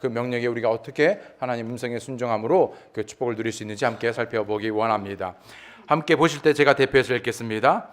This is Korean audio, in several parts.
그 명령에 우리가 어떻게 하나님 음성에 순종함으로 그 축복을 누릴 수 있는지 함께 살펴보기 원합니다. 함께 보실 때 제가 대표해서 읽겠습니다.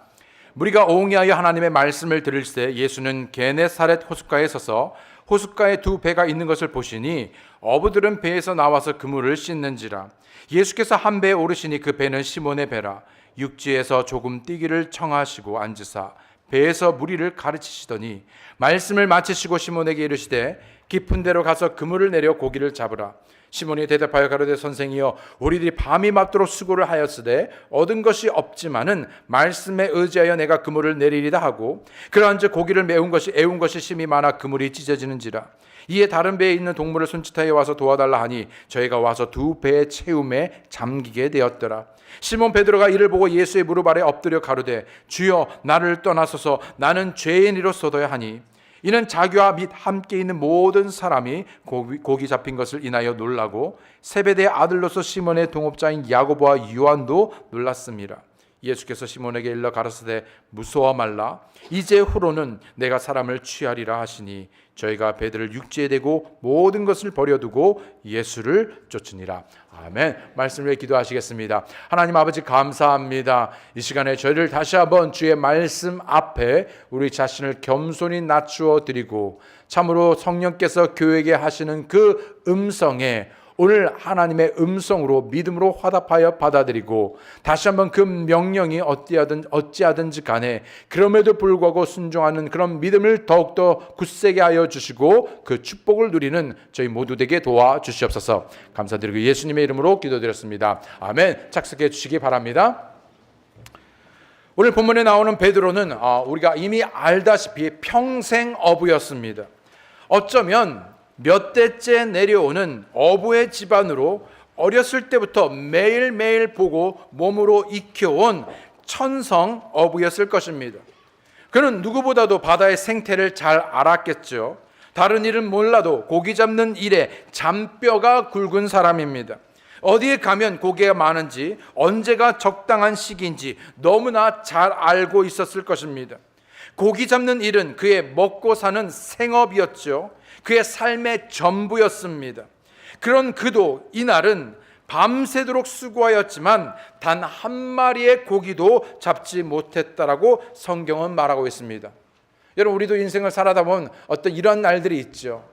무리가 옹이하여 하나님의 말씀을 들을 때 예수는 게네사렛 호숫가에 서서 호숫가에 두 배가 있는 것을 보시니 어부들은 배에서 나와서 그물을 씻는지라. 예수께서 한 배에 오르시니 그 배는 시몬의 배라. 육지에서 조금 뛰기를 청하시고 앉으사 배에서 무리를 가르치시더니 말씀을 마치시고 시몬에게 이르시되 깊은 데로 가서 그물을 내려 고기를 잡으라. 시몬이 대답하여 가로되 선생이여 우리들이 밤이 맞도록 수고를 하였으되 얻은 것이 없지만은 말씀에 의지하여 내가 그물을 내리리다 하고 그러한즉 고기를 애운 것이 심히 많아 그물이 찢어지는지라. 이에 다른 배에 있는 동물을 손짓하여 와서 도와달라 하니 저희가 와서 두 배의 채움에 잠기게 되었더라. 시몬 베드로가 이를 보고 예수의 무릎 아래 엎드려 가로되 주여 나를 떠나소서 나는 죄인이로소도야 하니 이는 자기와 및 함께 있는 모든 사람이 고기 잡힌 것을 인하여 놀라고 세베대의 아들로서 시몬의 동업자인 야고보와 요한도 놀랐습니다. 예수께서 시몬에게 일러 가라사대 무서워 말라 이제 후로는 내가 사람을 취하리라 하시니 저희가 배들을 육지에 대고 모든 것을 버려두고 예수를 쫓으니라. 아멘. 말씀을 위해 기도하시겠습니다. 하나님 아버지 감사합니다. 이 시간에 저희를 다시 한번 주의 말씀 앞에 우리 자신을 겸손히 낮추어 드리고 참으로 성령께서 교회에게 하시는 그 음성에 오늘 하나님의 음성으로 믿음으로 화답하여 받아들이고 다시 한번 그 명령이 어찌하든지 간에 그럼에도 불구하고 순종하는 그런 믿음을 더욱더 굳세게 하여 주시고 그 축복을 누리는 저희 모두 되게 도와주시옵소서. 감사드리고 예수님의 이름으로 기도드렸습니다. 아멘. 착석해 주시기 바랍니다. 오늘 본문에 나오는 베드로는 우리가 이미 알다시피 평생 어부였습니다. 어쩌면 몇 대째 내려오는 어부의 집안으로 어렸을 때부터 매일매일 보고 몸으로 익혀온 천성 어부였을 것입니다. 그는 누구보다도 바다의 생태를 잘 알았겠죠. 다른 일은 몰라도 고기 잡는 일에 잔뼈가 굵은 사람입니다. 어디에 가면 고기가 많은지 언제가 적당한 시기인지 너무나 잘 알고 있었을 것입니다. 고기 잡는 일은 그의 먹고 사는 생업이었죠. 그의 삶의 전부였습니다. 그런 그도 이날은 밤새도록 수고하였지만 단 한 마리의 고기도 잡지 못했다라고 성경은 말하고 있습니다. 여러분 우리도 인생을 살아다 보면 어떤 이런 날들이 있죠.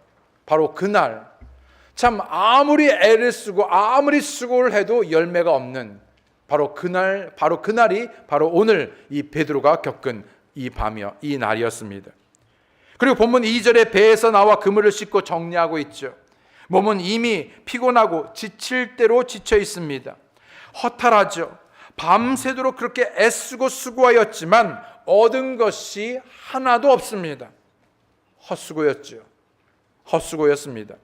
바로 그날 참 아무리 애를 쓰고 아무리 수고를 해도 열매가 없는 바로 그날이 바로 오늘 이 베드로가 겪은 이 날이었습니다. 그리고 본문 2절에 배에서 나와 그물을 씻고 정리하고 있죠. 몸은 이미 피곤하고 지칠 대로 지쳐 있습니다. 허탈하죠. 밤새도록 그렇게 애쓰고 수고하였지만 얻은 것이 하나도 없습니다. 헛수고였습니다.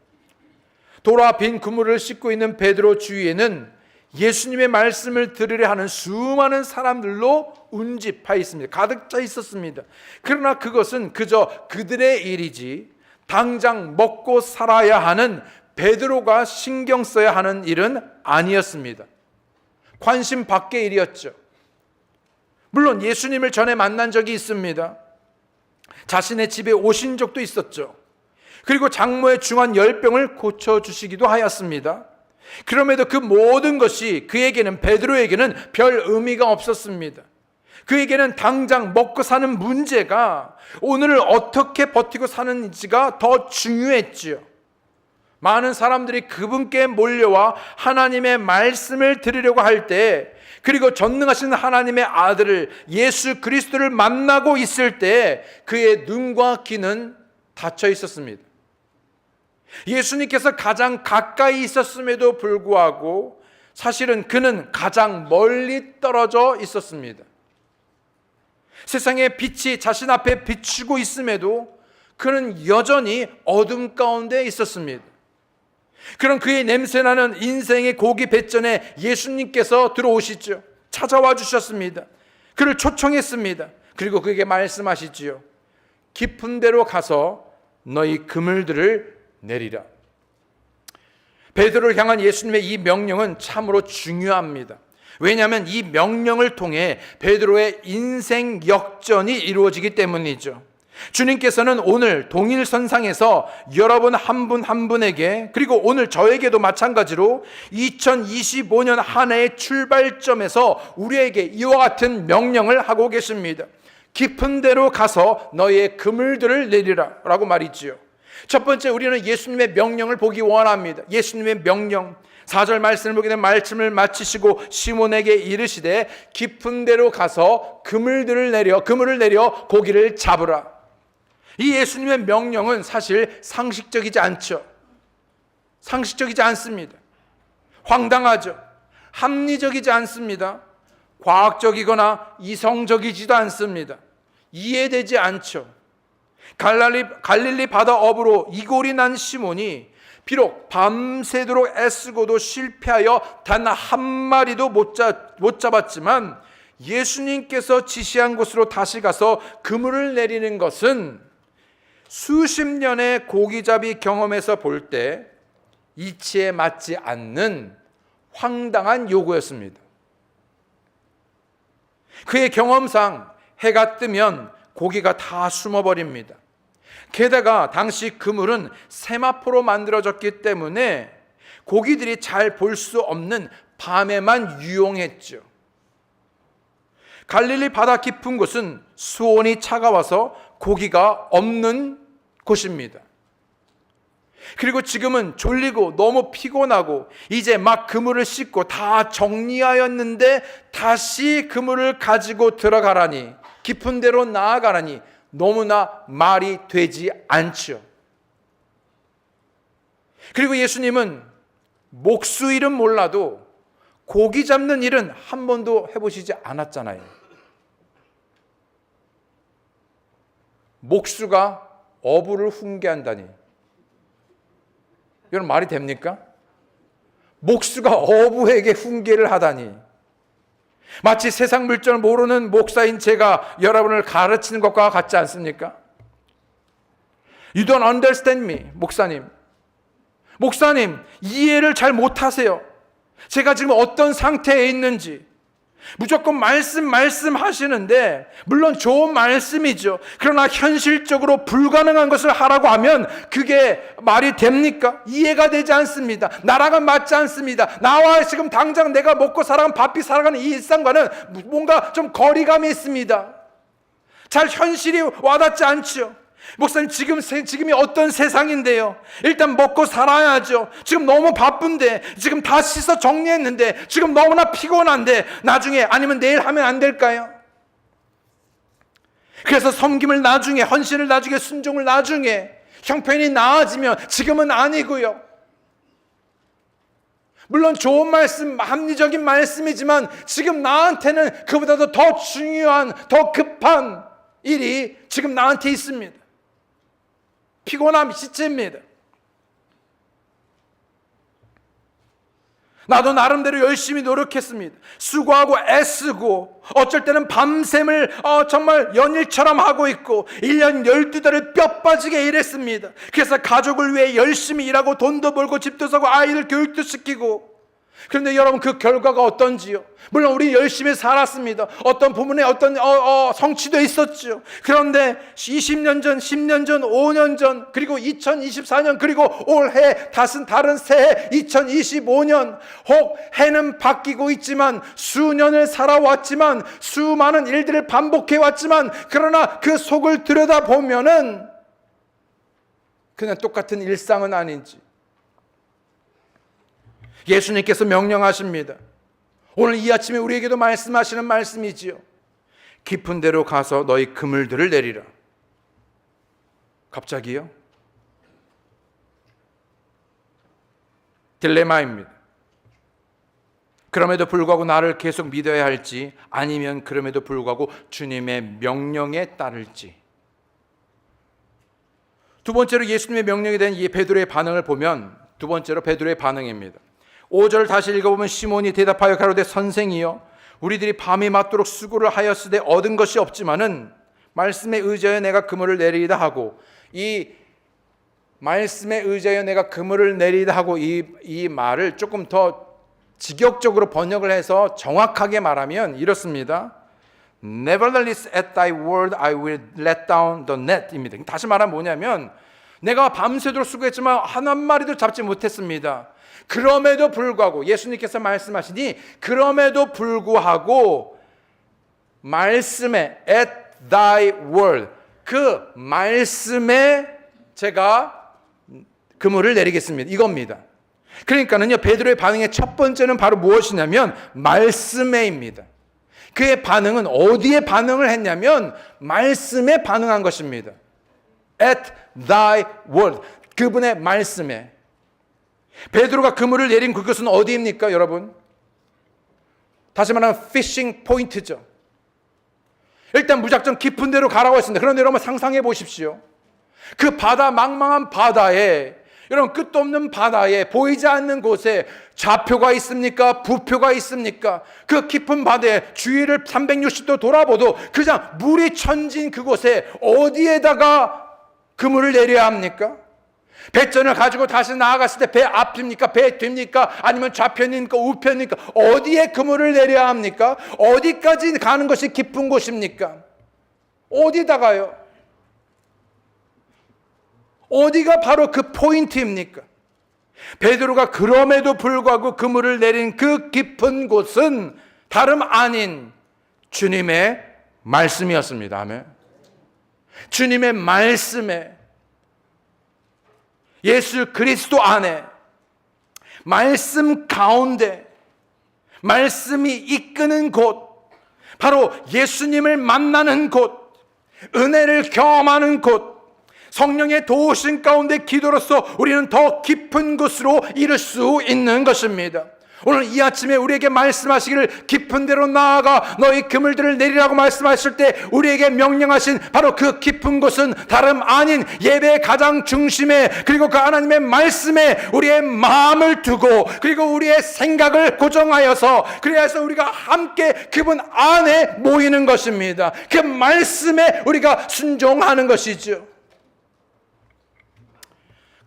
돌아 빈 그물을 씻고 있는 베드로 주위에는 예수님의 말씀을 들으려 하는 수많은 사람들로 운집해 있습니다. 가득 차 있었습니다. 그러나 그것은 그저 그들의 일이지 당장 먹고 살아야 하는 베드로가 신경 써야 하는 일은 아니었습니다. 관심 밖의 일이었죠. 물론 예수님을 전에 만난 적이 있습니다. 자신의 집에 오신 적도 있었죠. 그리고 장모의 중한 열병을 고쳐주시기도 하였습니다. 그럼에도 그 모든 것이 베드로에게는 별 의미가 없었습니다. 그에게는 당장 먹고 사는 문제가 오늘을 어떻게 버티고 사는지가 더 중요했지요. 많은 사람들이 그분께 몰려와 하나님의 말씀을 들으려고 할 때, 그리고 전능하신 하나님의 아들을 예수 그리스도를 만나고 있을 때 그의 눈과 귀는 닫혀 있었습니다. 예수님께서 가장 가까이 있었음에도 불구하고 사실은 그는 가장 멀리 떨어져 있었습니다. 세상의 빛이 자신 앞에 비추고 있음에도 그는 여전히 어둠 가운데 있었습니다. 그런 그의 냄새나는 인생의 고기 뱃전에 예수님께서 들어오시죠. 찾아와 주셨습니다. 그를 초청했습니다. 그리고 그에게 말씀하시지요. 깊은 데로 가서 너희 그물들을 내리라. 베드로를 향한 예수님의 이 명령은 참으로 중요합니다. 왜냐하면 이 명령을 통해 베드로의 인생 역전이 이루어지기 때문이죠. 주님께서는 오늘 동일선상에서 여러분 한 분 한 분에게, 그리고 오늘 저에게도 마찬가지로 2025년 한 해의 출발점에서 우리에게 이와 같은 명령을 하고 계십니다. 깊은 데로 가서 너희의 그물들을 내리라 라고 말이지요. 첫 번째, 우리는 예수님의 명령을 보기 원합니다. 예수님의 명령, 4절 말씀을 보게 되면 말씀을 마치시고 시몬에게 이르시되 깊은 데로 가서 그물을 내려 고기를 잡으라. 이 예수님의 명령은 사실 상식적이지 않죠. 상식적이지 않습니다. 황당하죠. 합리적이지 않습니다. 과학적이거나 이성적이지도 않습니다. 이해되지 않죠. 갈릴리 바다 어부로 이골이 난 시몬이 비록 밤새도록 애쓰고도 실패하여 단 한 마리도 못 잡았지만 예수님께서 지시한 곳으로 다시 가서 그물을 내리는 것은 수십 년의 고기잡이 경험에서 볼 때 이치에 맞지 않는 황당한 요구였습니다. 그의 경험상 해가 뜨면 고기가 다 숨어버립니다. 게다가 당시 그물은 세마포로 만들어졌기 때문에 고기들이 잘 볼 수 없는 밤에만 유용했죠. 갈릴리 바다 깊은 곳은 수온이 차가워서 고기가 없는 곳입니다. 그리고 지금은 졸리고 너무 피곤하고 이제 막 그물을 씻고 다 정리하였는데 다시 그물을 가지고 들어가라니, 깊은 데로 나아가라니 너무나 말이 되지 않죠. 그리고 예수님은 목수 일은 몰라도 고기 잡는 일은 한 번도 해보시지 않았잖아요. 목수가 어부를 훈계한다니, 이건 말이 됩니까? 목수가 어부에게 훈계를 하다니, 마치 세상 물정을 모르는 목사인 제가 여러분을 가르치는 것과 같지 않습니까? You don't understand me, 목사님. 목사님, 이해를 잘 못하세요. 제가 지금 어떤 상태에 있는지. 무조건 말씀하시는데 물론 좋은 말씀이죠. 그러나 현실적으로 불가능한 것을 하라고 하면 그게 말이 됩니까? 이해가 되지 않습니다. 나랑은 맞지 않습니다. 나와 지금 당장 내가 먹고 살아가는 바삐 살아가는 이 일상과는 뭔가 좀 거리감이 있습니다. 잘 현실이 와닿지 않죠. 목사님, 지금이 어떤 세상인데요? 일단 먹고 살아야죠. 지금 너무 바쁜데, 지금 다 씻어 정리했는데, 지금 너무나 피곤한데, 나중에 아니면 내일 하면 안 될까요? 그래서 섬김을 나중에, 헌신을 나중에, 순종을 나중에, 형편이 나아지면 지금은 아니고요. 물론 좋은 말씀, 합리적인 말씀이지만 지금 나한테는 그보다도 더 중요한, 더 급한 일이 지금 나한테 있습니다. 피곤함 시체입니다. 나도 나름대로 열심히 노력했습니다. 수고하고 애쓰고 어쩔 때는 밤샘을 정말 연일처럼 하고 있고 1년 12달을 뼈 빠지게 일했습니다. 그래서 가족을 위해 열심히 일하고 돈도 벌고 집도 사고 아이들 교육도 시키고. 그런데 여러분, 그 결과가 어떤지요? 물론 우리 열심히 살았습니다. 어떤 부분에 어떤 성취도 있었죠. 그런데 20년 전, 10년 전, 5년 전, 그리고 2024년, 그리고 올해 다른 새해 2025년, 혹 해는 바뀌고 있지만 수년을 살아왔지만 수많은 일들을 반복해왔지만 그러나 그 속을 들여다보면은 그냥 똑같은 일상은 아닌지. 예수님께서 명령하십니다. 오늘 이 아침에 우리에게도 말씀하시는 말씀이지요. 깊은 데로 가서 너희 그물들을 내리라. 갑자기요? 딜레마입니다. 그럼에도 불구하고 나를 계속 믿어야 할지, 아니면 그럼에도 불구하고 주님의 명령에 따를지. 두 번째로 예수님의 명령에 대한 이 베드로의 반응을 보면, 두 번째로 베드로의 반응입니다. 5절 다시 읽어보면 시몬이 대답하여 가로되 선생이여, 우리들이 밤이 맞도록 수고를 하였으되 얻은 것이 없지만은 말씀에 의지하여 내가 그물을 내리이다 하고, 이 말씀에 의지하여 내가 그물을 내리이다 하고 이 말을 조금 더 직역적으로 번역을 해서 정확하게 말하면 이렇습니다. Nevertheless, at thy word I will let down the net 입니다. 다시 말하면 뭐냐면 내가 밤새도록 수고했지만 한 마리도 잡지 못했습니다. 그럼에도 불구하고 예수님께서 말씀하시니 그럼에도 불구하고 말씀에 at thy word 그 말씀에 제가 그물을 내리겠습니다. 이겁니다. 그러니까는요 베드로의 반응의 첫 번째는 바로 무엇이냐면 말씀에입니다. 그의 반응은 어디에 반응을 했냐면 말씀에 반응한 것입니다. At thy word 그분의 말씀에 베드로가 그물을 내린 그것은 어디입니까 여러분? 다시 말하면 피싱 포인트죠. 일단 무작정 깊은 데로 가라고 했습니다. 그런데 여러분 상상해 보십시오. 그 바다 망망한 바다에 여러분 끝도 없는 바다에 보이지 않는 곳에 좌표가 있습니까? 부표가 있습니까? 그 깊은 바다에 주위를 360도 돌아보도 그냥 물이 천진 그곳에 어디에다가 그물을 내려야 합니까? 배전을 가지고 다시 나아갔을 때 배 앞입니까? 배 뒤입니까? 아니면 좌편입니까? 우편입니까? 어디에 그물을 내려야 합니까? 어디까지 가는 것이 깊은 곳입니까? 어디다가요? 어디가 바로 그 포인트입니까? 베드로가 그럼에도 불구하고 그물을 내린 그 깊은 곳은 다름 아닌 주님의 말씀이었습니다. 아멘. 주님의 말씀에 예수 그리스도 안에 말씀 가운데 말씀이 이끄는 곳 바로 예수님을 만나는 곳 은혜를 경험하는 곳 성령의 도우심 가운데 기도로서 우리는 더 깊은 곳으로 이를 수 있는 것입니다. 오늘 이 아침에 우리에게 말씀하시기를 깊은 데로 나아가 너희 그물들을 내리라고 말씀하실 때 우리에게 명령하신 바로 그 깊은 곳은 다름 아닌 예배의 가장 중심에 그리고 그 하나님의 말씀에 우리의 마음을 두고 그리고 우리의 생각을 고정하여서 그래서 우리가 함께 그분 안에 모이는 것입니다. 그 말씀에 우리가 순종하는 것이죠.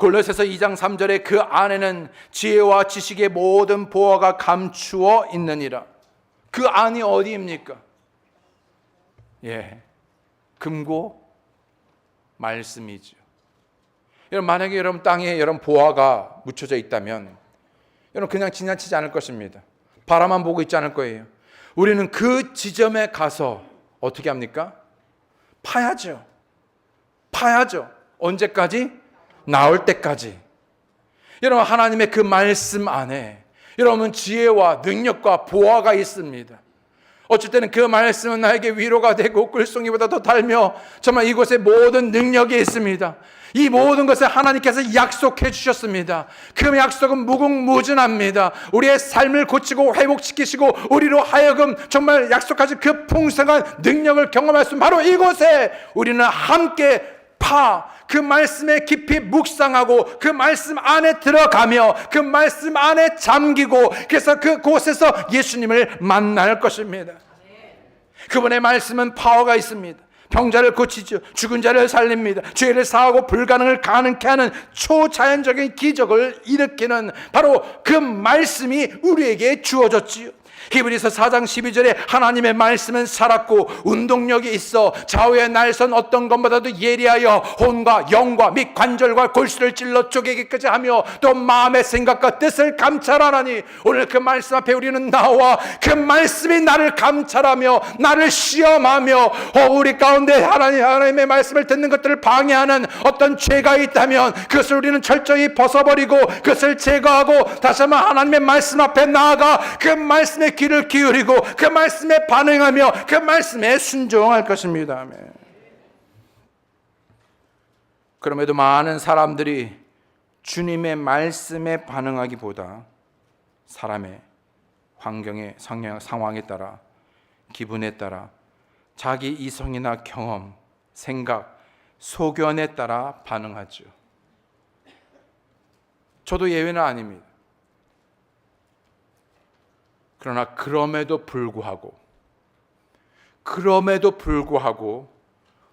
골로새서 2장 3절에 그 안에는 지혜와 지식의 모든 보화가 감추어 있느니라. 그 안이 어디입니까? 금고 말씀이죠. 여러분 만약에 여러분 땅에 여러분 보화가 묻혀져 있다면 여러분 그냥 지나치지 않을 것입니다. 바라만 보고 있지 않을 거예요. 우리는 그 지점에 가서 어떻게 합니까? 파야죠. 언제까지? 나올 때까지. 여러분 하나님의 그 말씀 안에 여러분 지혜와 능력과 보화가 있습니다. 어쩔 때는 그 말씀은 나에게 위로가 되고 글송이보다 더 달며 정말 이곳에 모든 능력이 있습니다. 이 모든 것을 하나님께서 약속해 주셨습니다. 그 약속은 무궁무진합니다. 우리의 삶을 고치고 회복시키시고 우리로 하여금 정말 약속하신 그 풍성한 능력을 경험할 수 있는 바로 이곳에 우리는 함께 그 말씀에 깊이 묵상하고 그 말씀 안에 들어가며 그 말씀 안에 잠기고 그래서 그곳에서 예수님을 만날 것입니다. 그분의 말씀은 파워가 있습니다. 병자를 고치죠. 죽은 자를 살립니다. 죄를 사하고 불가능을 가능케 하는 초자연적인 기적을 일으키는 바로 그 말씀이 우리에게 주어졌지요. 히브리서 4장 12절에 하나님의 말씀은 살았고 운동력이 있어 좌우의 날선 어떤 것보다도 예리하여 혼과 영과 및 관절과 골수를 찔러 쪼개기까지 하며 또 마음의 생각과 뜻을 감찰하나니 오늘 그 말씀 앞에 우리는 나와 그 말씀이 나를 감찰하며 나를 시험하며 우리 가운데 하나님의 말씀을 듣는 것들을 방해하는 어떤 죄가 있다면 그것을 우리는 철저히 벗어버리고 그것을 제거하고 다시 한번 하나님의 말씀 앞에 나아가 그 말씀의 귀를 기울이고 그 말씀에 반응하며 그 말씀에 순종할 것입니다. 아멘. 그럼에도 많은 사람들이 주님의 말씀에 반응하기보다 사람의 환경의 상황에 따라 기분에 따라 자기 이성이나 경험, 생각, 소견에 따라 반응하죠. 저도 예외는 아닙니다. 그러나 그럼에도 불구하고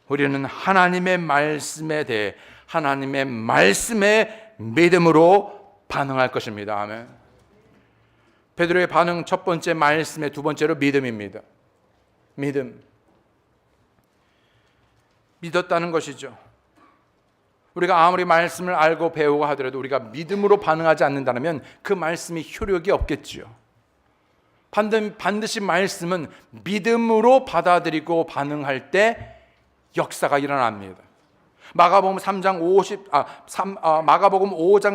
우리는 하나님의 말씀에 대해 하나님의 말씀에 믿음으로 반응할 것입니다. 아멘. 베드로의 반응 첫 번째 말씀의 두 번째로 믿음입니다. 믿음. 믿었다는 것이죠. 우리가 아무리 말씀을 알고 배우고 하더라도 우리가 믿음으로 반응하지 않는다면 그 말씀이 효력이 없겠지요. 반드시 말씀은 믿음으로 받아들이고 반응할 때 역사가 일어납니다. 마가복음 5장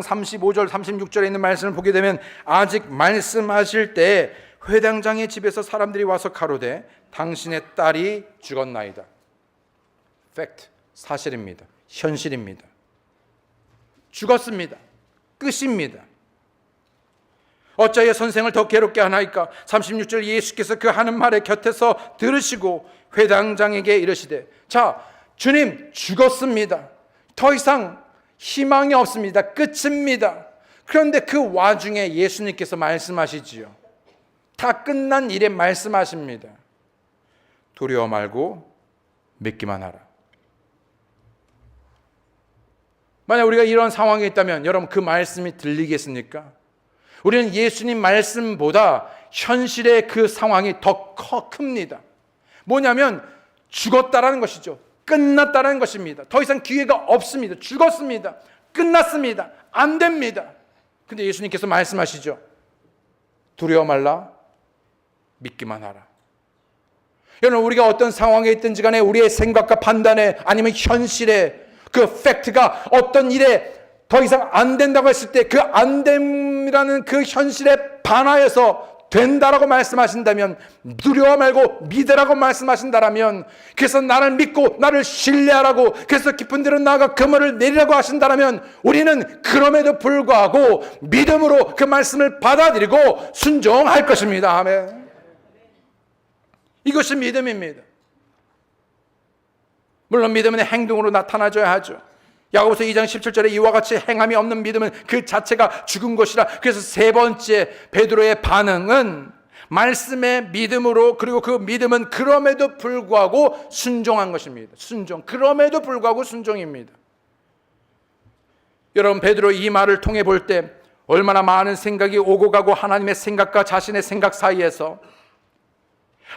35절 36절에 있는 말씀을 보게 되면 아직 말씀하실 때 회당장의 집에서 사람들이 와서 가로되 당신의 딸이 죽었나이다. 팩트, 사실입니다. 현실입니다. 죽었습니다. 끝입니다. 어찌하여 선생을 더 괴롭게 하나이까? 36절 예수께서 그 하는 말에 곁에서 들으시고 회당장에게 이르시되 자, 주님 죽었습니다. 더 이상 희망이 없습니다. 끝입니다. 그런데 그 와중에 예수님께서 말씀하시지요. 다 끝난 일에 말씀하십니다. 두려워 말고 믿기만 하라. 만약 우리가 이런 상황에 있다면 여러분 그 말씀이 들리겠습니까? 우리는 예수님 말씀보다 현실의 그 상황이 더 큽니다. 뭐냐면 죽었다라는 것이죠. 끝났다는 것입니다. 더 이상 기회가 없습니다. 죽었습니다. 끝났습니다. 안 됩니다. 근데 예수님께서 말씀하시죠. 두려워 말라, 믿기만 하라. 여러분 우리가 어떤 상황에 있든지 간에 우리의 생각과 판단에 아니면 현실에 그 팩트가 어떤 일에 더 이상 안 된다고 했을 때 그 안 됨이라는 그 현실에 반하여서 된다라고 말씀하신다면 두려워 말고 믿으라고 말씀하신다라면 그래서 나를 믿고 나를 신뢰하라고 그래서 깊은 데로 나아가 그물을 내리라고 하신다라면 우리는 그럼에도 불구하고 믿음으로 그 말씀을 받아들이고 순종할 것입니다. 아멘. 이것이 믿음입니다. 물론 믿음은 행동으로 나타나줘야 하죠. 야고보서 2장 17절에 이와 같이 행함이 없는 믿음은 그 자체가 죽은 것이라. 그래서 세 번째 베드로의 반응은 말씀의 믿음으로 그리고 그 믿음은 그럼에도 불구하고 순종한 것입니다. 순종. 그럼에도 불구하고 순종입니다. 여러분 베드로 이 말을 통해 볼 때 얼마나 많은 생각이 오고 가고 하나님의 생각과 자신의 생각 사이에서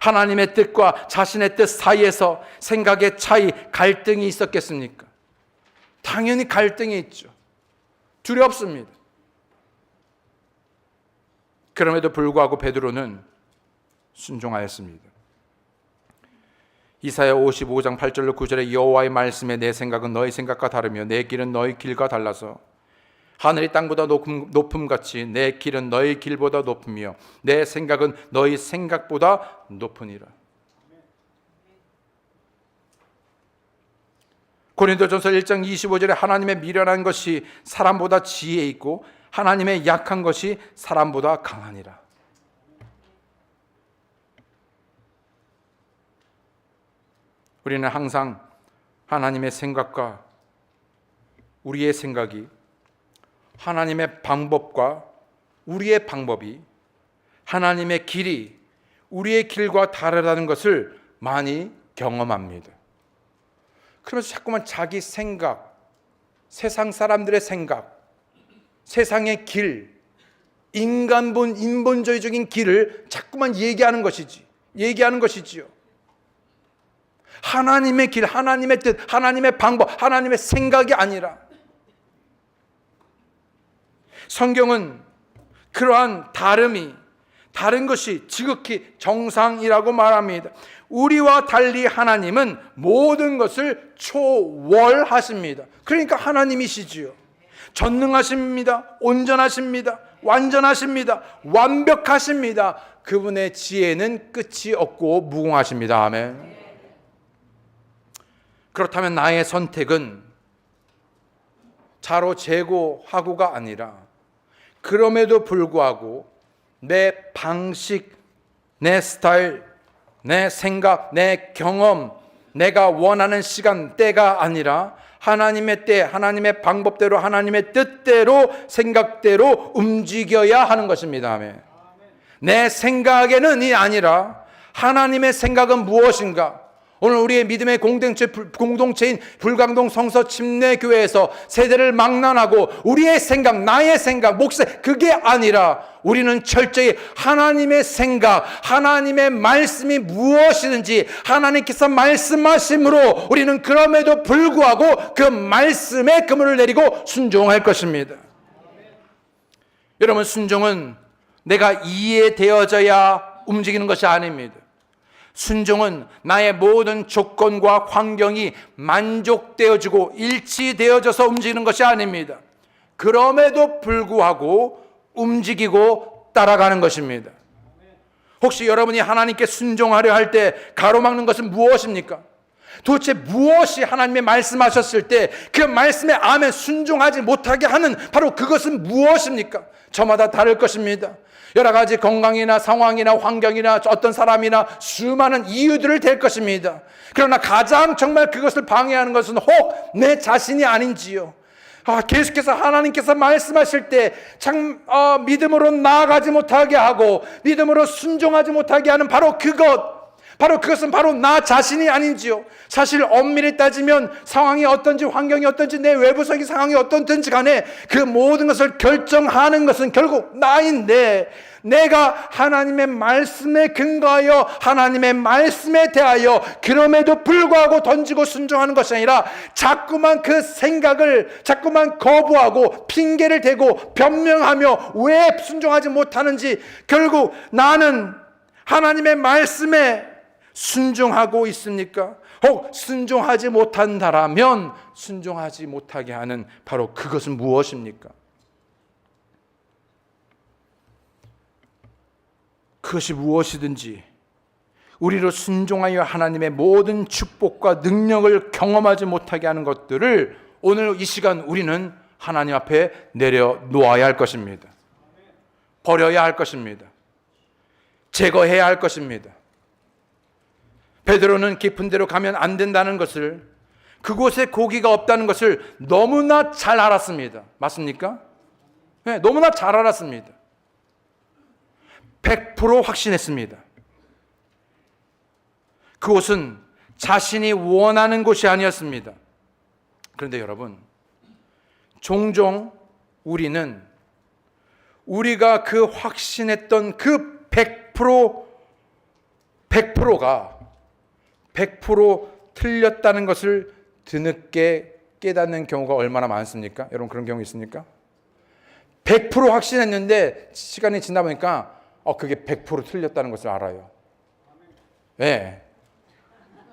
하나님의 뜻과 자신의 뜻 사이에서 생각의 차이, 갈등이 있었겠습니까? 당연히 갈등이 있죠. 두렵습니다. 그럼에도 불구하고 베드로는 순종하였습니다. 이사야 55장 8절로 9절에 여호와의 말씀에 내 생각은 너희 생각과 다르며 내 길은 너희 길과 달라서 하늘이 땅보다 높음같이 내 길은 너희 길보다 높으며 내 생각은 너희 생각보다 높으니라. 고린도전서 1장 25절에 하나님의 미련한 것이 사람보다 지혜 있고 하나님의 약한 것이 사람보다 강하니라. 우리는 항상 하나님의 생각과 우리의 생각이 하나님의 방법과 우리의 방법이 하나님의 길이 우리의 길과 다르다는 것을 많이 경험합니다. 그러면서 자꾸만 자기 생각, 세상 사람들의 생각, 세상의 길, 인본주의적인 길을 자꾸만 얘기하는 것이지요. 하나님의 길, 하나님의 뜻, 하나님의 방법, 하나님의 생각이 아니라 성경은 그러한 다른 것이 지극히 정상이라고 말합니다. 우리와 달리 하나님은 모든 것을 초월하십니다. 그러니까 하나님이시지요. 전능하십니다. 온전하십니다. 완전하십니다. 완벽하십니다. 그분의 지혜는 끝이 없고 무궁하십니다. 아멘. 그렇다면 나의 선택은 자로 재고하고가 아니라 그럼에도 불구하고 내 방식, 내 스타일, 내 생각, 내 경험, 내가 원하는 시간, 때가 아니라 하나님의 때, 하나님의 방법대로, 하나님의 뜻대로, 생각대로 움직여야 하는 것입니다. 아멘. 내 생각에는 이 아니라 하나님의 생각은 무엇인가? 오늘 우리의 믿음의 공동체인 불광동 성서 침례교회에서 세대를 망라하고 우리의 생각, 나의 생각, 몫의 그게 아니라 우리는 철저히 하나님의 생각, 하나님의 말씀이 무엇이든지 하나님께서 말씀하심으로 우리는 그럼에도 불구하고 그 말씀에 그물을 내리고 순종할 것입니다. 여러분, 순종은 내가 이해되어져야 움직이는 것이 아닙니다. 순종은 나의 모든 조건과 환경이 만족되어지고 일치되어져서 움직이는 것이 아닙니다. 그럼에도 불구하고 움직이고 따라가는 것입니다. 혹시 여러분이 하나님께 순종하려 할 때 가로막는 것은 무엇입니까? 도대체 무엇이 하나님의 말씀하셨을 때 그 말씀에 아멘 순종하지 못하게 하는 바로 그것은 무엇입니까? 저마다 다를 것입니다. 여러 가지 건강이나 상황이나 환경이나 어떤 사람이나 수많은 이유들을 댈 것입니다. 그러나 가장 정말 그것을 방해하는 것은 혹 내 자신이 아닌지요. 계속해서 하나님께서 말씀하실 때 믿음으로 나아가지 못하게 하고 믿음으로 순종하지 못하게 하는 바로 그것은 바로 나 자신이 아닌지요. 사실 엄밀히 따지면 상황이 어떤지 환경이 어떤지 내 외부적인 상황이 어떤지 간에 그 모든 것을 결정하는 것은 결국 나인데, 내가 하나님의 말씀에 근거하여 하나님의 말씀에 대하여 그럼에도 불구하고 던지고 순종하는 것이 아니라 자꾸만 그 생각을 자꾸만 거부하고 핑계를 대고 변명하며 왜 순종하지 못하는지, 결국 나는 하나님의 말씀에 순종하고 있습니까? 혹 순종하지 못한다라면 순종하지 못하게 하는 바로 그것은 무엇입니까? 그것이 무엇이든지 우리로 순종하여 하나님의 모든 축복과 능력을 경험하지 못하게 하는 것들을 오늘 이 시간 우리는 하나님 앞에 내려놓아야 할 것입니다. 버려야 할 것입니다. 제거해야 할 것입니다. 베드로는 깊은 데로 가면 안 된다는 것을, 그곳에 고기가 없다는 것을 너무나 잘 알았습니다. 맞습니까? 네, 너무나 잘 알았습니다. 100% 확신했습니다. 그곳은 자신이 원하는 곳이 아니었습니다. 그런데 여러분, 종종 우리는 우리가 그 확신했던 그 100%가 100% 틀렸다는 것을 뒤늦게 깨닫는 경우가 얼마나 많습니까? 여러분, 그런 경우 있습니까? 100% 확신했는데 시간이 지나 보니까 그게 100% 틀렸다는 것을 알아요. 네.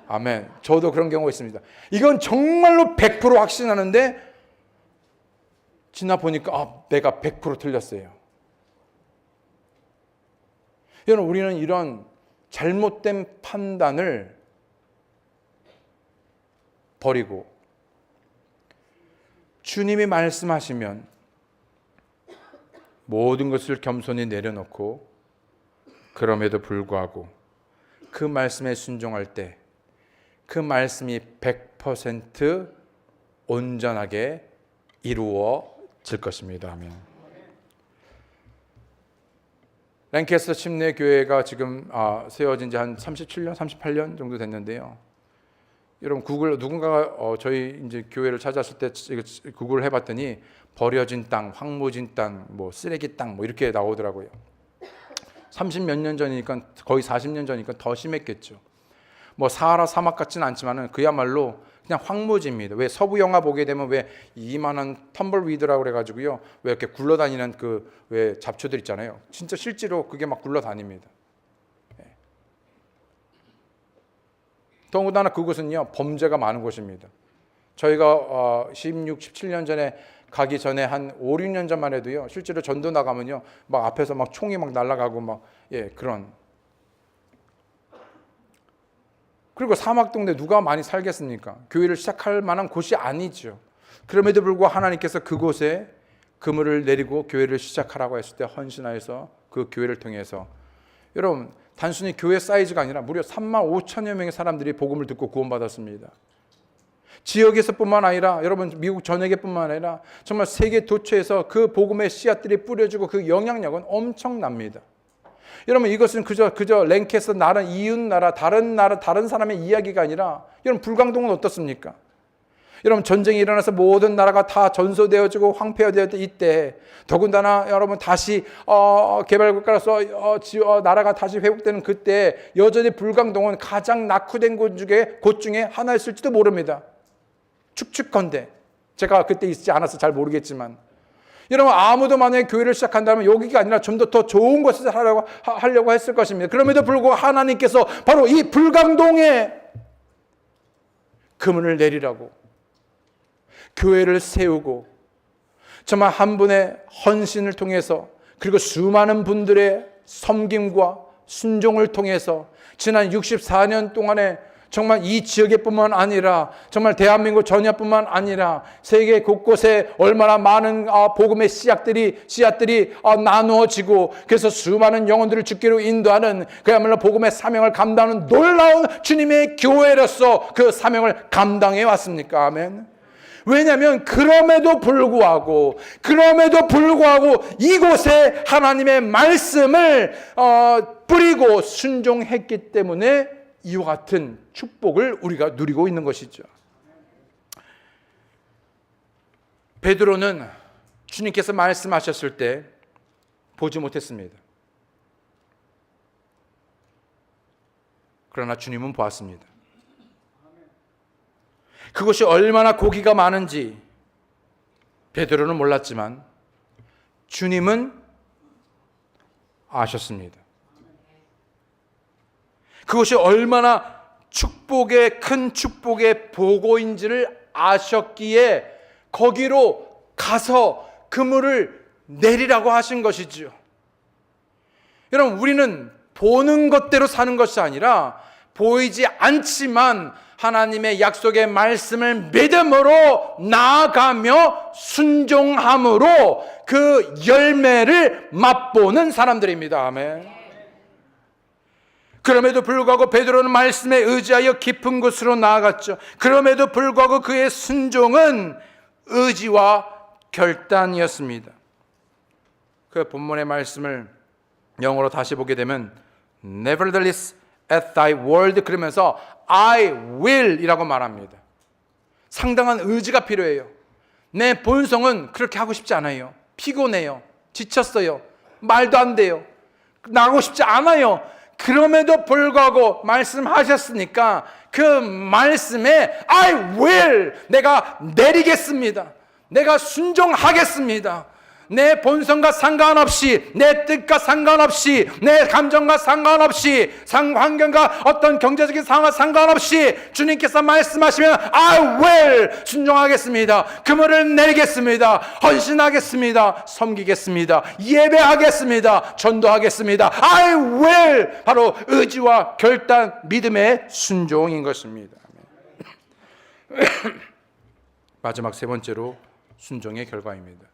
아멘. 저도 그런 경우가 있습니다. 이건 정말로 100% 확신하는데 지나 보니까 내가 100% 틀렸어요. 여러분, 우리는 이런 잘못된 판단을 버리고 주님이 말씀하시면 모든 것을 겸손히 내려놓고 그럼에도 불구하고 그 말씀에 순종할 때 그 말씀이 100% 온전하게 이루어질 것입니다. 아멘. 랭캐스터 침례교회가 지금 세워진 지 한 37년, 38년 정도 됐는데요. 여러분, 누군가가 저희 이제 교회를 찾았을 때 구글을 해봤더니 버려진 땅, 황무진 땅, 쓰레기 땅 이렇게 나오더라고요. 30몇 년 전이니까 거의 40년 전이니까 더 심했겠죠. 사하라 사막 같지는 않지만은 그야말로 그냥 황무지입니다. 왜 서부 영화 보게 되면 왜 이만한 텀블위드라고 그래가지고요, 왜 이렇게 굴러다니는 왜 잡초들 있잖아요. 진짜 실제로 그게 막 굴러다닙니다. 더군다나 그곳은요 범죄가 많은 곳입니다. 저희가 16, 17년 전에 가기 전에 한 5, 6년 전만 해도요, 실제로 전도 나가면요 막 앞에서 막 총이 막 날아가고 그런. 그리고 사막동네 누가 많이 살겠습니까? 교회를 시작할 만한 곳이 아니죠. 그럼에도 불구하고 하나님께서 그곳에 그물을 내리고 교회를 시작하라고 했을 때 헌신하여서 그 교회를 통해서, 여러분, 단순히 교회 사이즈가 아니라 무려 35,000여 명의 사람들이 복음을 듣고 구원받았습니다. 지역에서뿐만 아니라 여러분 미국 전역에뿐만 아니라 정말 세계 도처에서 그 복음의 씨앗들이 뿌려지고 그 영향력은 엄청납니다. 여러분, 이것은 그저 랭캐에서 나라, 이웃 나라, 다른 사람의 이야기가 아니라, 여러분, 불광동은 어떻습니까? 여러분, 전쟁이 일어나서 모든 나라가 다 전소되어지고 황폐화되었을 이때, 더군다나 여러분 다시 개발국가로서 나라가 다시 회복되는 그때, 여전히 불광동은 가장 낙후된 곳 중에 하나였을지도 모릅니다. 축축컨대, 제가 그때 있지 않아서 잘 모르겠지만, 여러분, 아무도 만약에 교회를 시작한다면 여기가 아니라 좀 더 좋은 것을 하려고 했을 것입니다. 그럼에도 불구하고 하나님께서 바로 이 불광동에 그물을 내리라고 교회를 세우고, 정말 한 분의 헌신을 통해서, 그리고 수많은 분들의 섬김과 순종을 통해서 지난 64년 동안에 정말 이 지역에뿐만 아니라 정말 대한민국 전역뿐만 아니라 세계 곳곳에 얼마나 많은 복음의 씨앗들이 나누어지고, 그래서 수많은 영혼들을 주께로 인도하는 그야말로 복음의 사명을 감당하는 놀라운 주님의 교회로서 그 사명을 감당해 왔습니까? 아멘. 왜냐하면 그럼에도 불구하고 이곳에 하나님의 말씀을 뿌리고 순종했기 때문에 이와 같은 축복을 우리가 누리고 있는 것이죠. 베드로는 주님께서 말씀하셨을 때 보지 못했습니다. 그러나 주님은 보았습니다. 그것이 얼마나 고기가 많은지 베드로는 몰랐지만 주님은 아셨습니다. 그것이 얼마나 큰 축복의 보고인지를 아셨기에 거기로 가서 그물을 내리라고 하신 것이지요. 여러분, 우리는 보는 것대로 사는 것이 아니라 보이지 않지만 하나님의 약속의 말씀을 믿음으로 나아가며 순종함으로 그 열매를 맛보는 사람들입니다. 아멘. 그럼에도 불구하고 베드로는 말씀에 의지하여 깊은 곳으로 나아갔죠. 그럼에도 불구하고 그의 순종은 의지와 결단이었습니다. 그 본문의 말씀을 영어로 다시 보게 되면 Nevertheless at thy word, 그러면서 I will 이라고 말합니다. 상당한 의지가 필요해요. 내 본성은 그렇게 하고 싶지 않아요. 피곤해요. 지쳤어요. 말도 안 돼요. 나가고 싶지 않아요. 그럼에도 불구하고 말씀하셨으니까 그 말씀에 I will, 내가 내리겠습니다. 내가 순종하겠습니다. 내 본성과 상관없이, 내 뜻과 상관없이, 내 감정과 상관없이, 환경과 어떤 경제적인 상황과 상관없이 주님께서 말씀하시면 I will 순종하겠습니다. 그물을 내리겠습니다. 헌신하겠습니다. 섬기겠습니다. 예배하겠습니다. 전도하겠습니다. I will, 바로 의지와 결단, 믿음의 순종인 것입니다. 마지막 세 번째로 순종의 결과입니다.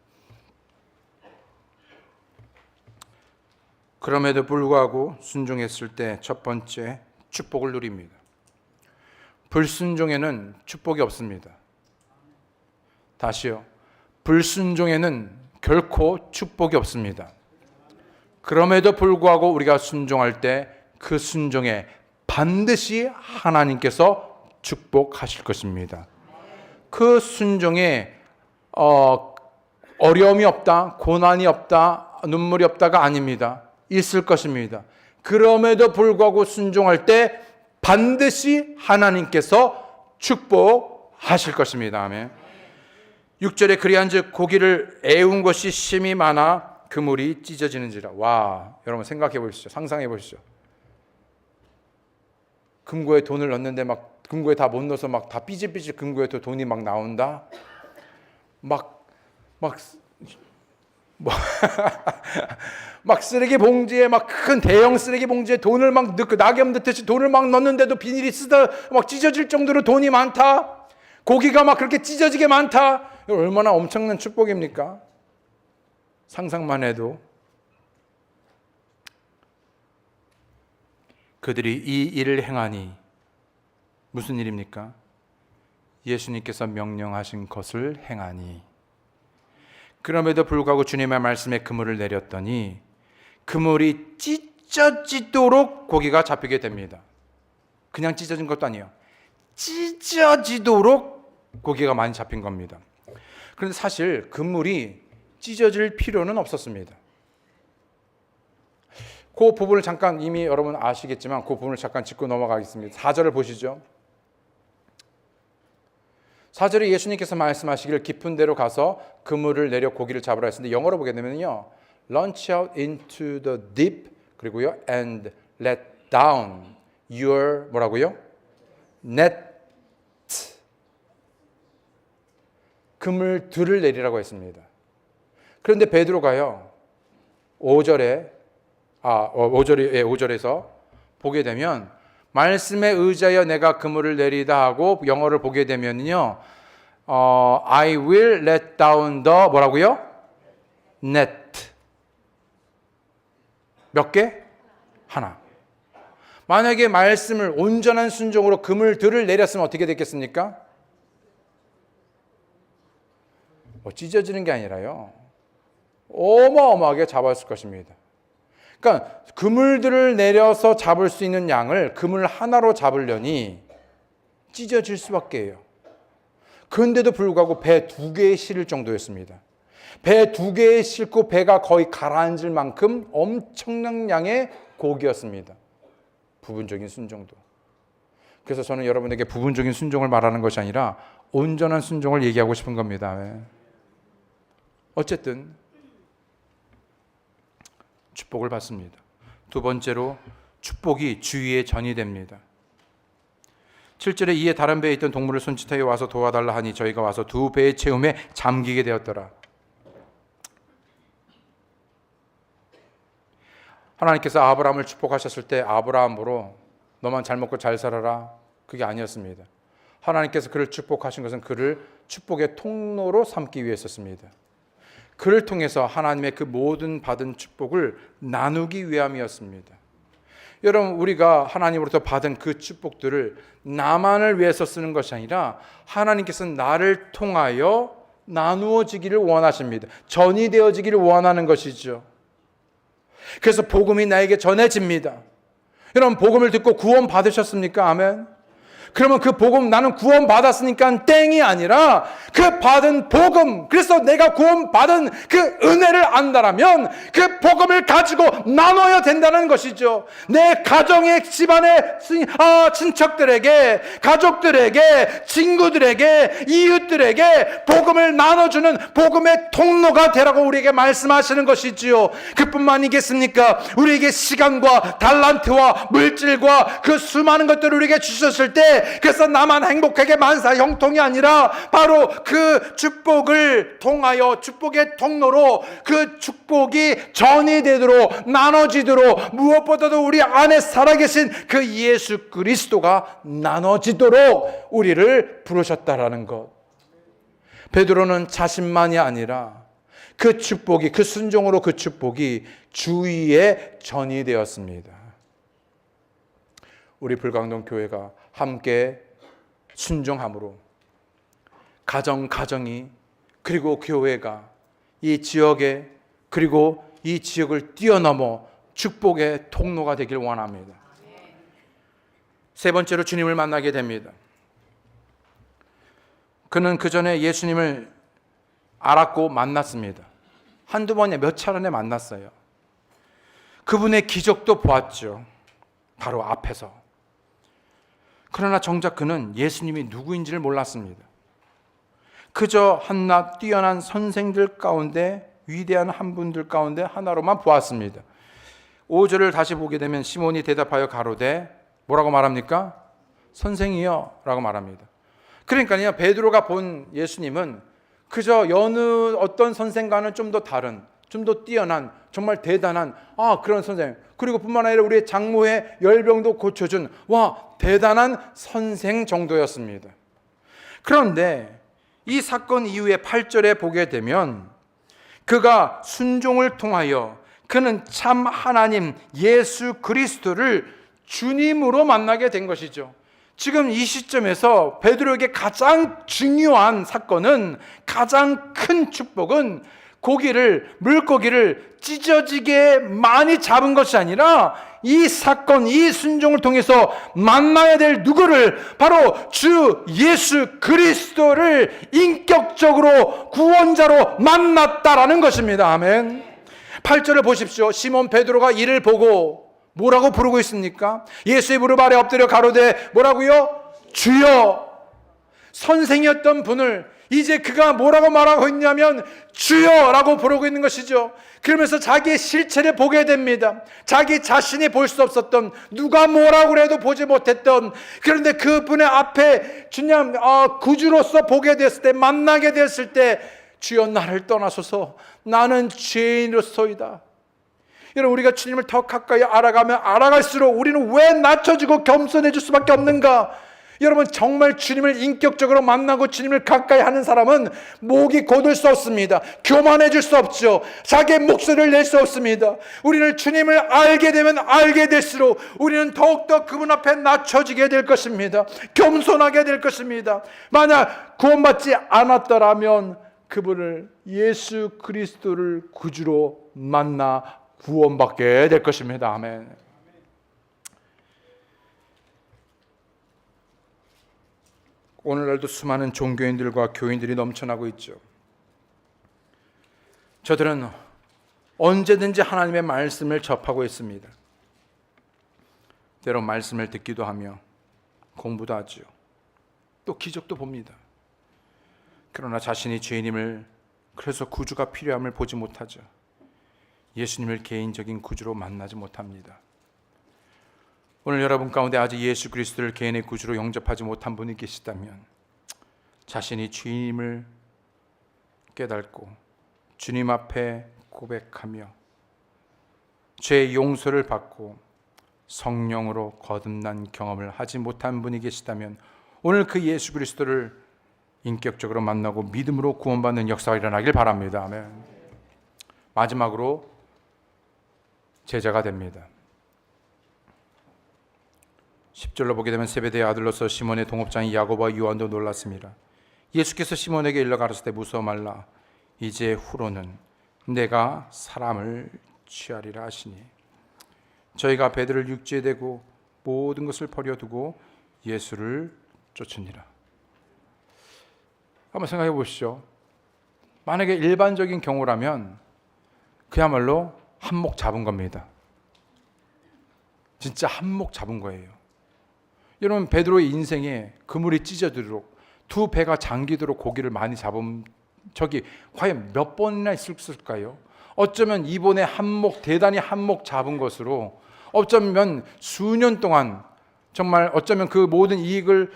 그럼에도 불구하고 순종했을 때 첫 번째, 축복을 누립니다. 불순종에는 축복이 없습니다. 다시요. 불순종에는 결코 축복이 없습니다. 그럼에도 불구하고 우리가 순종할 때 그 순종에 반드시 하나님께서 축복하실 것입니다. 그 순종에 어려움이 없다, 고난이 없다, 눈물이 없다가 아닙니다. 있을 것입니다. 그럼에도 불구하고 순종할 때 반드시 하나님께서 축복하실 것입니다. 아멘. 6절에 그리한즉 고기를 애운 것이 심히 많아 그물이 찢어지는지라. 와, 여러분 생각해 보시죠. 상상해 보시죠. 금고에 돈을 넣는데 막 금고에 다 못 넣어서 막 다 삐질삐질 금고에 또 돈이 막 나온다. 막 쓰레기 봉지에, 막 큰 대형 쓰레기 봉지에 돈을 막 넣고 낙엽 넣듯이 돈을 막 넣는데도 비닐이 막 찢어질 정도로 돈이 많다. 고기가 막 그렇게 찢어지게 많다. 이거 얼마나 엄청난 축복입니까? 상상만 해도. 그들이 이 일을 행하니 무슨 일입니까? 예수님께서 명령하신 것을 행하니. 그럼에도 불구하고 주님의 말씀에 그물을 내렸더니 그물이 찢어지도록 고기가 잡히게 됩니다. 그냥 찢어진 것도 아니에요. 찢어지도록 고기가 많이 잡힌 겁니다. 그런데 사실 그물이 찢어질 필요는 없었습니다. 그 부분을 잠깐 이미 여러분 아시겠지만 그 부분을 잠깐 짚고 넘어가겠습니다. 4절을 보시죠. 4절에 예수님께서 말씀하시기를 깊은 데로 가서 그물을 내려 고기를 잡으라 했는데 영어로 보게 되면요, launch out into the deep, 그리고요, and let down your 뭐라고요? net. 그물들을 내리라고 했습니다. 그런데 베드로가요, 5절에서 보게 되면 말씀에 의지하여 내가 그물을 내리다 하고 영어를 보게 되면요, I will let down the 뭐라고요? net. 몇 개? 하나. 만약에 말씀을 온전한 순종으로 그물들을 내렸으면 어떻게 됐겠습니까? 찢어지는 게 아니라요, 어마어마하게 잡았을 것입니다. 그러니까 그물들을 내려서 잡을 수 있는 양을 그물 하나로 잡으려니 찢어질 수밖에 해요. 그런데도 불구하고 배 2개에 실을 정도였습니다. 배 2개에 싣고 배가 거의 가라앉을 만큼 엄청난 양의 고기였습니다. 부분적인 순종도. 그래서 저는 여러분에게 부분적인 순종을 말하는 것이 아니라 온전한 순종을 얘기하고 싶은 겁니다. 어쨌든 축복을 받습니다. 두 번째로 축복이 주위에 전이됩니다. 7절에 이에 다른 배에 있던 동물을 손짓하여 와서 도와달라 하니 저희가 와서 두 배의 채움에 잠기게 되었더라. 하나님께서 아브라함을 축복하셨을 때 아브라함으로 너만 잘 먹고 잘 살아라, 그게 아니었습니다. 하나님께서 그를 축복하신 것은 그를 축복의 통로로 삼기 위해서였습니다. 그를 통해서 하나님의 그 모든 받은 축복을 나누기 위함이었습니다. 여러분, 우리가 하나님으로부터 받은 그 축복들을 나만을 위해서 쓰는 것이 아니라 하나님께서는 나를 통하여 나누어지기를 원하십니다. 전이되어지기를 원하는 것이죠. 그래서 복음이 나에게 전해집니다. 여러분, 복음을 듣고 구원 받으셨습니까? 아멘. 그러면 그 복음, 나는 구원 받았으니까 땡이 아니라 그 받은 복음, 그래서 내가 구원 받은 그 은혜를 안다라면 그 복음을 가지고 나눠야 된다는 것이죠. 내 가정의 집안의 친척들에게, 가족들에게, 친구들에게, 이웃들에게 복음을 나눠주는 복음의 통로가 되라고 우리에게 말씀하시는 것이지요. 그뿐만이겠습니까? 우리에게 시간과 달란트와 물질과 그 수많은 것들을 우리에게 주셨을 때, 그래서 나만 행복하게 만사 형통이 아니라 바로 그 축복을 통하여 축복의 통로로 그 축복이 전이되도록 나눠지도록, 무엇보다도 우리 안에 살아계신 그 예수 그리스도가 나눠지도록 우리를 부르셨다라는 것. 베드로는 자신만이 아니라 그 축복이, 그 순종으로 그 축복이 주위에 전이되었습니다. 우리 불광동 교회가 함께 순종함으로 가정이, 그리고 교회가 이 지역에, 그리고 이 지역을 뛰어넘어 축복의 통로가 되길 원합니다. 세 번째로 주님을 만나게 됩니다. 그는 그 전에 예수님을 알았고 만났습니다. 한두 번에 몇 차례 만났어요. 그분의 기적도 보았죠. 바로 앞에서. 그러나 정작 그는 예수님이 누구인지를 몰랐습니다. 그저 한낱 뛰어난 선생들 가운데, 위대한 한 분들 가운데 하나로만 보았습니다. 5절을 다시 보게 되면 시몬이 대답하여 가로되 뭐라고 말합니까? 선생이여 라고 말합니다. 그러니까요, 베드로가 본 예수님은 그저 여느 어떤 선생과는 좀 더 다른, 좀 더 뛰어난, 정말 대단한 그런 선생, 그리고 뿐만 아니라 우리의 장모의 열병도 고쳐준 대단한 선생 정도였습니다. 그런데 이 사건 이후에 8절에 보게 되면 그가 순종을 통하여 그는 참 하나님 예수 그리스도를 주님으로 만나게 된 것이죠. 지금 이 시점에서 베드로에게 가장 중요한 사건은, 가장 큰 축복은 물고기를 찢어지게 많이 잡은 것이 아니라 이 사건, 이 순종을 통해서 만나야 될 누구를, 바로 주 예수 그리스도를 인격적으로 구원자로 만났다라는 것입니다. 아멘. 8절을 보십시오. 시몬 베드로가 이를 보고 뭐라고 부르고 있습니까? 예수의 무릎 아래 엎드려 가로되 뭐라고요? 주여. 선생이었던 분을 이제 그가 뭐라고 말하고 있냐면 주여라고 부르고 있는 것이죠. 그러면서 자기의 실체를 보게 됩니다. 자기 자신이 볼 수 없었던, 누가 뭐라고 해도 보지 못했던, 그런데 그분의 앞에 주님 구주로서 보게 됐을 때, 만나게 됐을 때, 주여 나를 떠나소서 나는 죄인으로서이다. 여러분, 우리가 주님을 더 가까이 알아가면 알아갈수록 우리는 왜 낮춰지고 겸손해질 수밖에 없는가? 여러분, 정말 주님을 인격적으로 만나고 주님을 가까이 하는 사람은 목이 곧을 수 없습니다. 교만해질 수 없죠. 자기의 목소리를 낼 수 없습니다. 우리는 주님을 알게 되면 알게 될수록 우리는 더욱더 그분 앞에 낮춰지게 될 것입니다. 겸손하게 될 것입니다. 만약 구원받지 않았더라면 그분을, 예수 그리스도를 구주로 만나 구원받게 될 것입니다. 아멘. 오늘날도 수많은 종교인들과 교인들이 넘쳐나고 있죠. 저들은 언제든지 하나님의 말씀을 접하고 있습니다. 때로 말씀을 듣기도 하며 공부도 하죠. 또 기적도 봅니다. 그러나 자신이 죄인임을, 그래서 구주가 필요함을 보지 못하죠. 예수님을 개인적인 구주로 만나지 못합니다. 오늘 여러분 가운데 아직 예수 그리스도를 개인의 구주로 영접하지 못한 분이 계시다면, 자신이 주님을 깨닫고 주님 앞에 고백하며 죄의 용서를 받고 성령으로 거듭난 경험을 하지 못한 분이 계시다면, 오늘 그 예수 그리스도를 인격적으로 만나고 믿음으로 구원받는 역사가 일어나길 바랍니다. 아멘. 마지막으로 제자가 됩니다. 10절로 보게 되면 세베대의 아들로서 시몬의 동업자인 야고보와 요한도 놀랐습니다. 예수께서 시몬에게 일러 가라사대 무서워 말라. 이제 후로는 내가 사람을 취하리라 하시니, 저희가 베드로를 육지에 대고 모든 것을 버려두고 예수를 쫓으니라. 한번 생각해 보시죠. 만약에 일반적인 경우라면 그야말로 한몫 잡은 겁니다. 진짜 한몫 잡은 거예요. 여러분, 베드로의 인생에 그물이 찢어지도록, 두 배가 잠기도록 고기를 많이 잡은 적이 과연 몇 번이나 있을까요? 어쩌면 이번에 대단히 한몫 잡은 것으로 어쩌면 수년 동안 정말 어쩌면 그 모든 이익을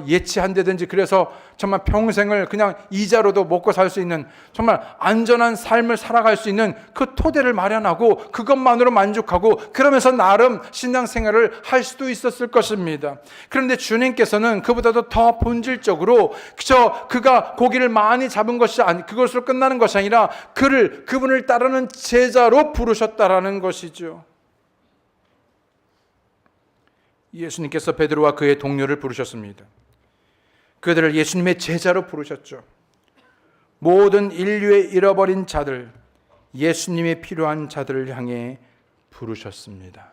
예치한다든지, 그래서 정말 평생을 그냥 이자로도 먹고 살 수 있는 정말 안전한 삶을 살아갈 수 있는 그 토대를 마련하고 그것만으로 만족하고 그러면서 나름 신앙생활을 할 수도 있었을 것입니다. 그런데 주님께서는 그보다도 더 본질적으로 그가 고기를 많이 잡은 것이 그것으로 끝나는 것이 아니라 그분을 따르는 제자로 부르셨다라는 것이죠. 예수님께서 베드로와 그의 동료를 부르셨습니다. 그들을 예수님의 제자로 부르셨죠. 모든 인류의 잃어버린 자들, 예수님이 필요한 자들을 향해 부르셨습니다.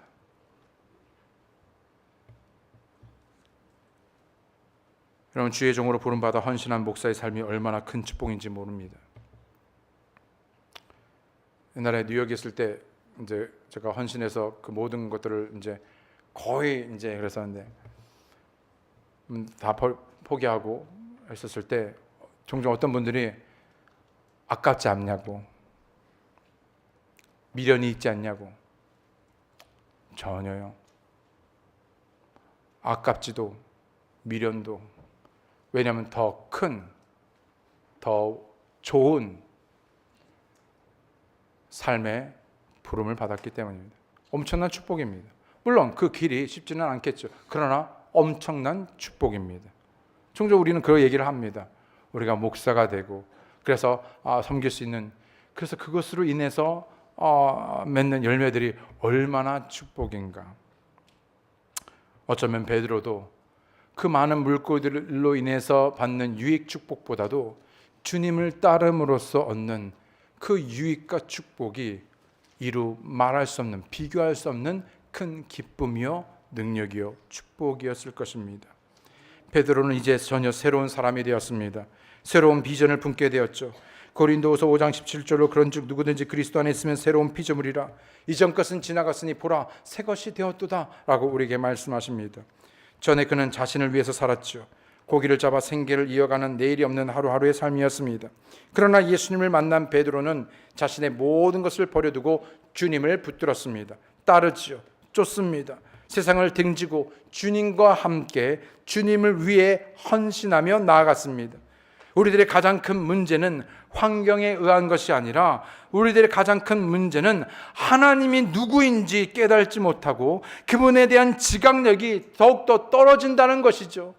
여러분, 주의 종으로 부름받아 헌신한 목사의 삶이 얼마나 큰 축복인지 모릅니다. 옛날에 뉴욕에 있을 때 이제 제가 헌신해서 그 모든 것들을 이제 거의 이제 그랬었는데 다 포기하고 했었을 때 종종 어떤 분들이 아깝지 않냐고, 미련이 있지 않냐고. 전혀요. 아깝지도 미련도. 왜냐하면 더 큰, 더 좋은 삶의 부름을 받았기 때문입니다. 엄청난 축복입니다. 물론 그 길이 쉽지는 않겠죠. 그러나 엄청난 축복입니다. 종종 우리는 그 얘기를 합니다. 우리가 목사가 되고 그래서 섬길 수 있는, 그래서 그것으로 인해서 맺는 열매들이 얼마나 축복인가. 어쩌면 베드로도 그 많은 물고기들로 인해서 받는 유익 축복보다도 주님을 따름으로써 얻는 그 유익과 축복이 이루 말할 수 없는, 비교할 수 없는 큰 기쁨이요 능력이요 축복이었을 것입니다. 베드로는 이제 전혀 새로운 사람이 되었습니다. 새로운 비전을 품게 되었죠. 고린도후서 5장 17절로 그런즉 누구든지 그리스도 안에 있으면 새로운 피조물이라 이전 것은 지나갔으니 보라 새 것이 되었도다 라고 우리에게 말씀하십니다. 전에 그는 자신을 위해서 살았죠. 고기를 잡아 생계를 이어가는 내일이 없는 하루하루의 삶이었습니다. 그러나 예수님을 만난 베드로는 자신의 모든 것을 버려두고 주님을 붙들었습니다. 따르지요. 쫓습니다. 세상을 등지고 주님과 함께 주님을 위해 헌신하며 나아갔습니다. 우리들의 가장 큰 문제는 환경에 의한 것이 아니라 우리들의 가장 큰 문제는 하나님이 누구인지 깨달지 못하고 그분에 대한 지각력이 더욱더 떨어진다는 것이죠.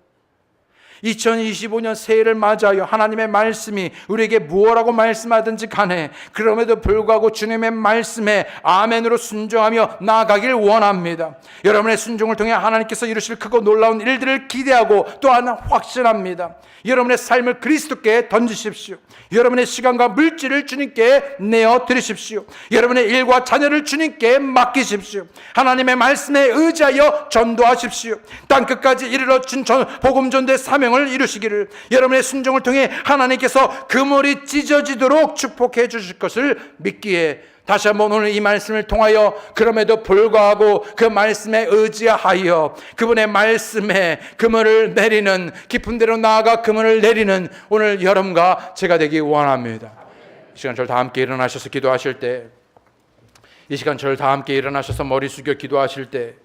2025년 새해를 맞이하여 하나님의 말씀이 우리에게 무엇라고 말씀하든지 간에 그럼에도 불구하고 주님의 말씀에 아멘으로 순종하며 나아가길 원합니다. 여러분의 순종을 통해 하나님께서 이루실 크고 놀라운 일들을 기대하고 또한 확신합니다. 여러분의 삶을 그리스도께 던지십시오. 여러분의 시간과 물질을 주님께 내어 드리십시오. 여러분의 일과 자녀를 주님께 맡기십시오. 하나님의 말씀에 의지하여 전도하십시오. 땅끝까지 이르러 준 복음 전도의 사명을 이루시기를 여러분의 순종을 통해 하나님께서 그물이 찢어지도록 축복해 주실 것을 믿기에 다시 한번 오늘 이 말씀을 통하여 그럼에도 불구하고 그 말씀에 의지하여 그분의 말씀에 그물을 내리는 깊은 데로 나아가 그물을 내리는 오늘 여러분과 제가 되기 원합니다. 이 시간 저를 다 함께 일어나셔서 기도하실 때, 이 시간 저를 다 함께 일어나셔서 머리 숙여 기도하실 때,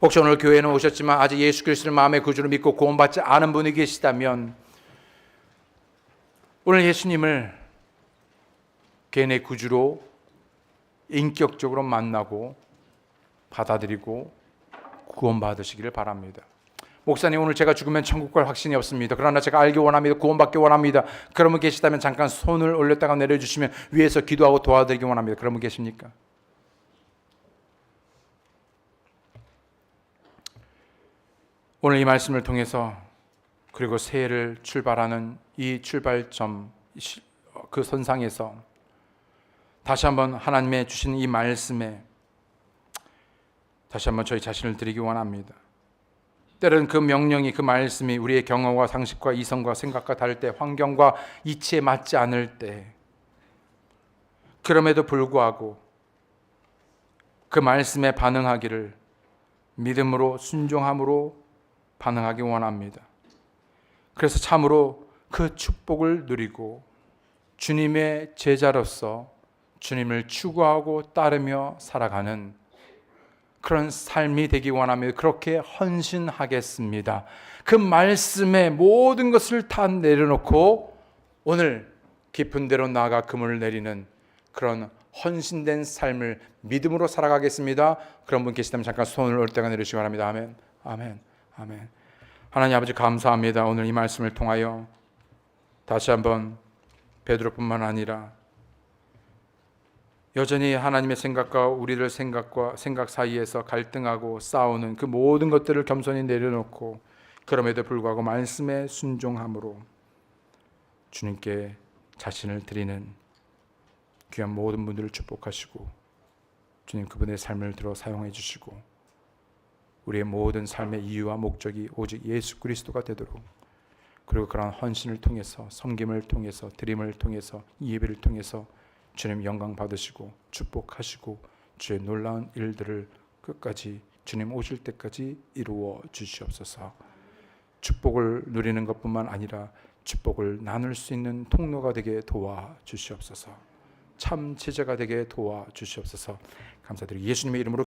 혹시 오늘 교회는 오셨지만 아직 예수 그리스도를 마음의 구주로 믿고 구원받지 않은 분이 계시다면 오늘 예수님을 개인의 구주로 인격적으로 만나고 받아들이고 구원받으시기를 바랍니다. 목사님, 오늘 제가 죽으면 천국 갈 확신이 없습니다. 그러나 제가 알기 원합니다. 구원받기 원합니다. 그런 분 계시다면 잠깐 손을 올렸다가 내려주시면 위에서 기도하고 도와드리기 원합니다. 그런 분 계십니까? 오늘 이 말씀을 통해서 그리고 새해를 출발하는 이 출발점 그 선상에서 다시 한번 하나님의 주신 이 말씀에 다시 한번 저희 자신을 드리기 원합니다. 때로는 그 명령이 그 말씀이 우리의 경험과 상식과 이성과 생각과 다를 때 환경과 이치에 맞지 않을 때 그럼에도 불구하고 그 말씀에 반응하기를 믿음으로 순종함으로 반응하기 원합니다. 그래서 참으로 그 축복을 누리고 주님의 제자로서 주님을 추구하고 따르며 살아가는 그런 삶이 되기 원하며 그렇게 헌신하겠습니다. 그 말씀에 모든 것을 다 내려놓고 오늘 깊은 데로 나아가 그물을 내리는 그런 헌신된 삶을 믿음으로 살아가겠습니다. 그런 분 계시다면 잠깐 손을 올때가 내리시기 바랍니다. 아멘, 아멘, 아멘. 하나님 아버지 감사합니다. 오늘 이 말씀을 통하여 다시 한번 베드로뿐만 아니라 여전히 하나님의 생각과 우리들 생각 사이에서 갈등하고 싸우는 그 모든 것들을 겸손히 내려놓고 그럼에도 불구하고 말씀에 순종함으로 주님께 자신을 드리는 귀한 모든 분들을 축복하시고 주님 그분의 삶을 들어 사용해 주시고 우리의 모든 삶의 이유와 목적이 오직 예수 그리스도가 되도록 그리고 그러한 헌신을 통해서 섬김을 통해서 드림을 통해서 예배를 통해서 주님 영광 받으시고 축복하시고 주의 놀라운 일들을 끝까지 주님 오실 때까지 이루어 주시옵소서. 축복을 누리는 것뿐만 아니라 축복을 나눌 수 있는 통로가 되게 도와 주시옵소서. 참 제자가 되게 도와 주시옵소서. 감사드리고 예수님의 이름으로